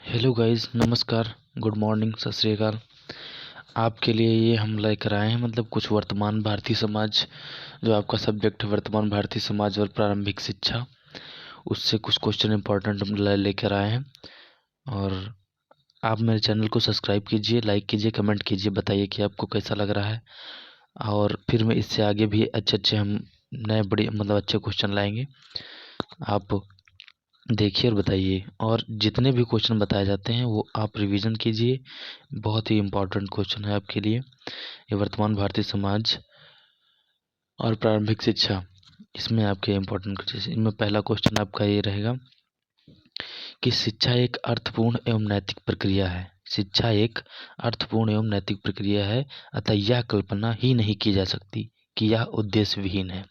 Hello guys, नमस्कार, good morning, सत श्री अकाल। आपके लिए ये हम लेकर आए हैं कुछ वर्तमान भारतीय समाज, जो आपका सब्जेक्ट है वर्तमान भारतीय समाज और प्रारंभिक शिक्षा, उससे कुछ क्वेश्चन इंपॉर्टेंट हम लेकर आए हैं। और आप मेरे चैनल को सब्सक्राइब कीजिए, लाइक कीजिए, कमेंट कीजिए, बताइए कि आपको कैसा लग रहा है। और फिर मैं इससे आगे भी अच्छे हम नए बड़े अच्छे क्वेश्चन लाएंगे। आप देखिए और बताइए, और जितने भी क्वेश्चन बताए जाते हैं वो आप रिवीजन कीजिए। बहुत ही इम्पोर्टेंट क्वेश्चन है आपके लिए ये वर्तमान भारतीय समाज और प्रारंभिक शिक्षा। इसमें आपके इम्पोर्टेंट क्वेश्चन, इनमें पहला क्वेश्चन आपका ये रहेगा कि शिक्षा एक अर्थपूर्ण एवं नैतिक प्रक्रिया है। शिक्षा एक अर्थपूर्ण एवं नैतिक प्रक्रिया है, अतः यह कल्पना ही नहीं की जा सकती कि यह उद्देश्य विहीन है।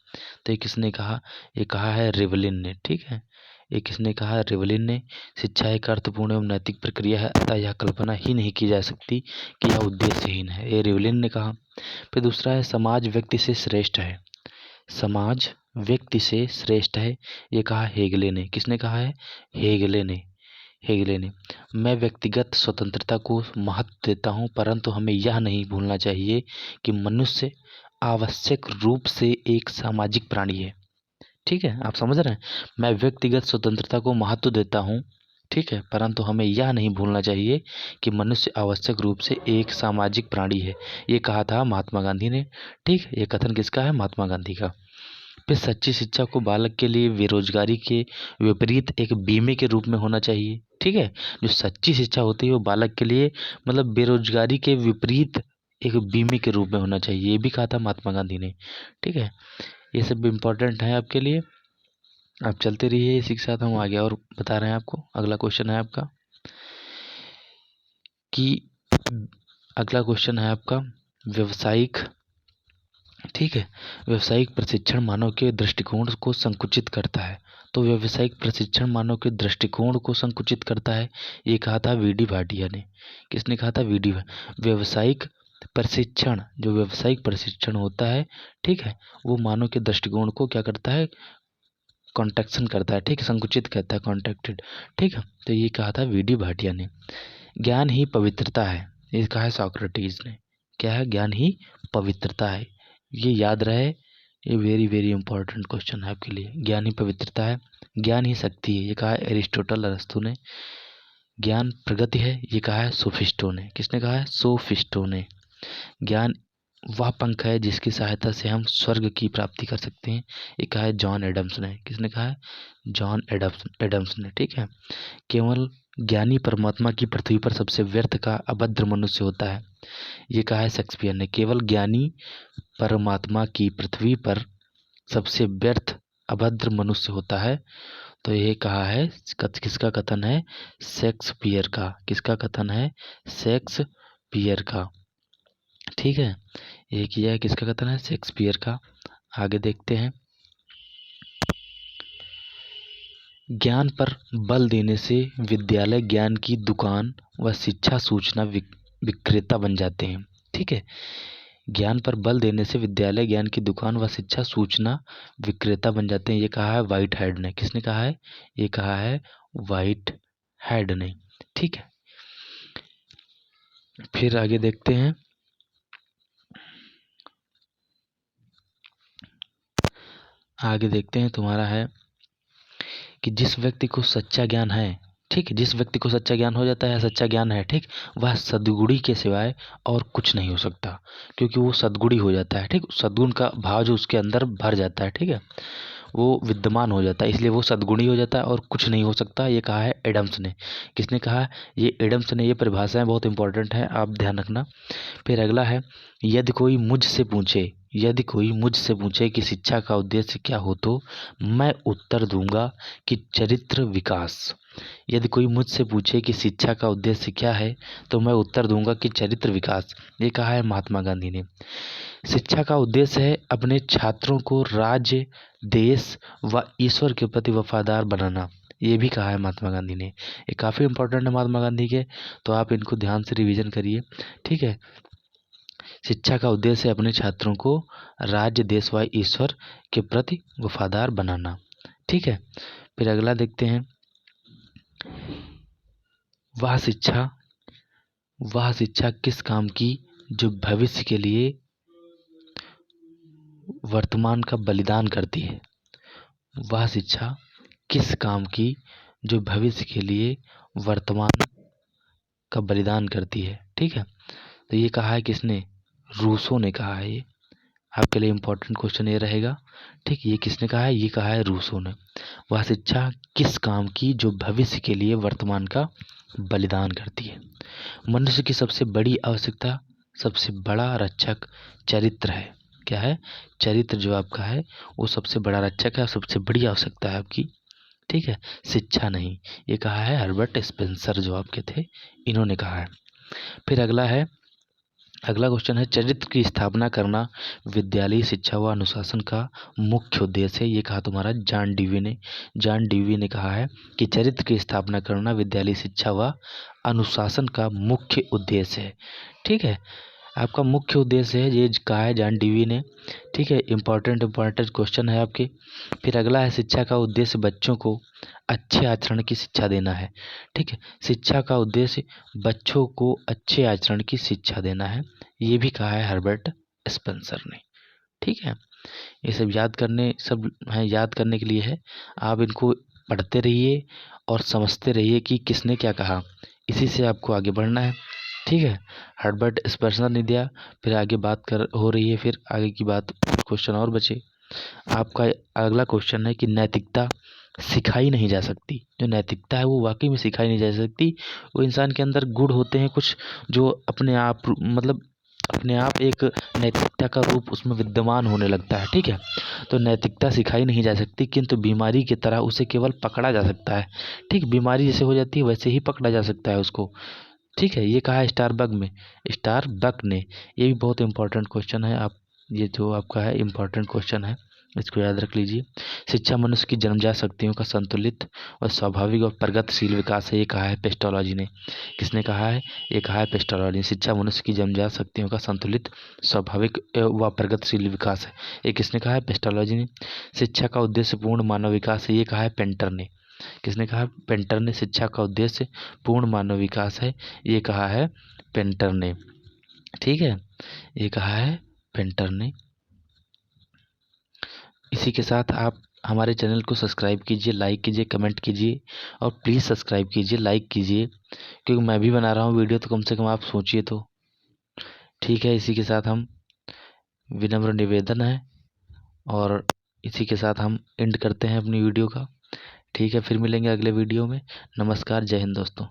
तो ये किसने कहा? ये कहा है रिवलिन ने। ठीक है, ये किसने कहा? रिवलिन ने। शिक्षा एक अर्थपूर्ण एवं नैतिक प्रक्रिया है, अतः यह कल्पना ही नहीं की जा सकती कि यह उद्देश्यहीन है, ये रिवलिन ने कहा। फिर दूसरा है समाज व्यक्ति से श्रेष्ठ है। समाज व्यक्ति से श्रेष्ठ है, ये कहा हेगले ने। किसने कहा है? हेगले ने। हेगले ने। मैं व्यक्तिगत स्वतंत्रता को महत्व देता हूँ, परंतु हमें यह नहीं भूलना चाहिए कि मनुष्य आवश्यक रूप से एक सामाजिक प्राणी है। ठीक है, आप समझ रहे हैं? मैं व्यक्तिगत स्वतंत्रता को महत्व देता हूँ, ठीक है, परंतु हमें यह नहीं भूलना चाहिए कि मनुष्य आवश्यक रूप से एक सामाजिक प्राणी है। ये कहा था महात्मा गांधी ने। ठीक है, ये कथन किसका है? महात्मा गांधी का। फिर सच्ची शिक्षा को बालक के लिए बेरोजगारी के विपरीत एक बीमे के रूप में होना चाहिए। ठीक है, जो सच्ची शिक्षा होती है वो बालक के लिए बेरोजगारी के विपरीत एक बीमे के रूप में होना चाहिए, ये भी कहा था महात्मा गांधी ने। ठीक है, ये सब इम्पोर्टेंट है आपके लिए। आप चलते रहिए, इसी के साथ हम आगे और बता रहे हैं आपको। अगला क्वेश्चन है आपका कि अगला क्वेश्चन है आपका व्यवसायिक। ठीक है, व्यवसायिक प्रशिक्षण मानव के दृष्टिकोण को संकुचित करता है। तो व्यवसायिक प्रशिक्षण मानव के दृष्टिकोण को संकुचित करता है, ये कहा था वी डी भाटिया ने। किसने कहा था? V D. व्यवसायिक प्रशिक्षण, जो व्यवसायिक प्रशिक्षण होता है, ठीक है, वो मानव के दृष्टिकोण को क्या करता है? कॉन्ट्रैक्शन करता है। ठीक है, संकुचित करता है, कॉन्ट्रैक्टेड। ठीक है, तो ये कहा था वी डी भाटिया ने। ज्ञान ही पवित्रता है, ये कहा है सॉक्रेटिस ने। क्या है? ज्ञान ही पवित्रता है, ये याद रहे। ये वेरी वेरी इंपॉर्टेंट क्वेश्चन है आपके लिए। ज्ञान ही पवित्रता है, ज्ञान ही शक्ति है, ये कहा है एरिस्टोटल अरस्तु ने। ज्ञान प्रगति है, ये कहा है सोफिस्टो ने। किसने कहा है? सोफिस्टो ने। ज्ञान वह पंख है जिसकी सहायता से हम स्वर्ग की प्राप्ति कर सकते हैं, ये कहा है जॉन एडम्स ने। किसने कहा है? जॉन एडम्स ने। ठीक है, केवल ज्ञानी परमात्मा की पृथ्वी पर सबसे व्यर्थ का अभद्र मनुष्य होता है, ये कहा है शेक्सपियर ने। केवल ज्ञानी परमात्मा की पृथ्वी पर सबसे व्यर्थ अभद्र मनुष्य होता है, तो ये कहा है, किसका कथन है? शेक्सपियर का। किसका कथन है? शेक्सपियर का। ठीक है, ये किया है, किसका कथन है? शेक्सपियर का। आगे देखते हैं। ज्ञान पर बल देने से विद्यालय ज्ञान की दुकान व शिक्षा सूचना विक्रेता बन जाते हैं। ठीक है, ज्ञान पर बल देने से विद्यालय ज्ञान की दुकान व शिक्षा सूचना विक्रेता बन जाते हैं, ये कहा है व्हाइट हेड ने। किसने कहा है? ये कहा है व्हाइट हेड ने। ठीक है, फिर आगे देखते हैं। आगे देखते हैं, तुम्हारा है कि जिस व्यक्ति को सच्चा ज्ञान है, ठीक है, जिस व्यक्ति को सच्चा ज्ञान हो जाता है, सच्चा ज्ञान है, ठीक, वह सद्गुणी के सिवाय और कुछ नहीं हो सकता, क्योंकि वो सद्गुणी हो जाता है। ठीक, सद्गुण का भाव जो उसके अंदर भर जाता है, ठीक है, वो विद्यमान हो जाता है, इसलिए वो सद्गुणी हो जाता है और कुछ नहीं हो सकता, ये कहा है एडम्स ने। किसने कहा? ये एडम्स ने। ये परिभाषाएं बहुत इंपॉर्टेंट हैं, आप ध्यान रखना। फिर अगला है, यदि कोई मुझसे पूछे, यदि कोई मुझसे पूछे कि शिक्षा का उद्देश्य क्या हो, तो मैं उत्तर दूंगा कि चरित्र विकास। यदि कोई मुझसे पूछे कि शिक्षा का उद्देश्य क्या है, तो मैं उत्तर दूंगा कि चरित्र विकास, ये कहा है महात्मा गांधी ने। शिक्षा का उद्देश्य है अपने छात्रों को राज्य, देश व ईश्वर के प्रति वफादार बनाना, ये भी कहा है महात्मा गांधी ने। ये काफ़ी इंपॉर्टेंट है महात्मा गांधी के, तो आप इनको ध्यान से रिवीजन करिए। ठीक है, शिक्षा का उद्देश्य है अपने छात्रों को राज्य, देश व ईश्वर के प्रति वफादार बनाना। ठीक है, फिर अगला देखते हैं। वह शिक्षा किस काम की जो भविष्य के लिए वर्तमान का बलिदान करती है। वह शिक्षा किस काम की जो भविष्य के लिए वर्तमान का बलिदान करती है। ठीक है, तो ये कहा है किसने? रूसो ने कहा है। ये आपके लिए इम्पोर्टेंट क्वेश्चन ये रहेगा। ठीक, ये किसने कहा है? ये कहा है रूसो ने। वह शिक्षा किस काम की जो भविष्य के लिए वर्तमान का बलिदान करती है। मनुष्य की सबसे बड़ी आवश्यकता, सबसे बड़ा रक्षक चरित्र है। क्या है? चरित्र जो आपका है वो सबसे बड़ा रक्षक है और सबसे बड़ी आवश्यकता है आपकी। ठीक है, शिक्षा नहीं। ये कहा है हर्बर्ट स्पेंसर जो आपके थे, इन्होंने कहा है। फिर अगला क्वेश्चन है, चरित्र की स्थापना करना विद्यालयी शिक्षा व अनुशासन का मुख्य उद्देश्य है। ये कहा तुम्हारा जॉन डीवी ने। जॉन डीवी ने कहा है कि चरित्र की स्थापना करना विद्यालयी शिक्षा व अनुशासन का मुख्य उद्देश्य है। ठीक है, आपका मुख्य उद्देश्य है, ये कहा है जॉन डीवी ने। ठीक है, इम्पोर्टेंट क्वेश्चन है आपके। फिर अगला है, शिक्षा का उद्देश्य बच्चों को अच्छे आचरण की शिक्षा देना है। ठीक है, शिक्षा का उद्देश्य बच्चों को अच्छे आचरण की शिक्षा देना है। ये भी कहा है हर्बर्ट स्पेंसर ने। ठीक है, ये सब याद करने के लिए है। आप इनको पढ़ते रहिए और समझते रहिए कि किसने क्या कहा, इसी से आपको आगे बढ़ना है। ठीक है, हर्बर्ट स्पेंसर ने दिया। फिर आगे बात हो रही है, फिर आगे की बात, क्वेश्चन और बचे। आपका अगला क्वेश्चन है कि नैतिकता सिखाई नहीं जा सकती। जो नैतिकता है वो वाकई में सिखाई नहीं जा सकती। वो इंसान के अंदर गुण होते हैं कुछ जो अपने आप एक नैतिकता का रूप उसमें विद्यमान होने लगता है। ठीक है, तो नैतिकता सिखाई नहीं जा सकती, किंतु बीमारी की तरह उसे केवल पकड़ा जा सकता है। ठीक, बीमारी जैसे हो जाती है वैसे ही पकड़ा जा सकता है उसको। ठीक है, ये कहा है स्टारबक ने। ये भी बहुत इंपॉर्टेंट क्वेश्चन है। आप ये जो आपका है इम्पॉर्टेंट क्वेश्चन है, इसको याद रख लीजिए। शिक्षा मनुष्य की जन्मजात शक्तियों का संतुलित और स्वाभाविक और प्रगतिशील विकास है। ये कहा है पेस्टोलॉजी ने। किसने कहा है? ये कहा है पेस्टोलॉजी। शिक्षा मनुष्य की जन्मजात शक्तियों का संतुलित, स्वाभाविक व प्रगतिशील विकास है। ये किसने कहा है? पेस्टोलॉजी ने। शिक्षा का उद्देश्य पूर्ण मानव विकास है। ये कहा है पेंटर ने। किसने कहा? पेंटर ने। शिक्षा का उद्देश्य पूर्ण मानव विकास है। ये कहा है पेंटर ने। ठीक है, ये कहा है पेंटर ने। इसी के साथ आप हमारे चैनल को सब्सक्राइब कीजिए, लाइक कीजिए, कमेंट कीजिए और प्लीज़ सब्सक्राइब कीजिए, लाइक कीजिए, क्योंकि मैं भी बना रहा हूँ वीडियो तो कम से कम आप सोचिए तो। ठीक है, इसी के साथ हम विनम्र निवेदन है और इसी के साथ हम एंड करते हैं अपनी वीडियो का। ठीक है, फिर मिलेंगे अगले वीडियो में। नमस्कार, जय हिंद दोस्तों।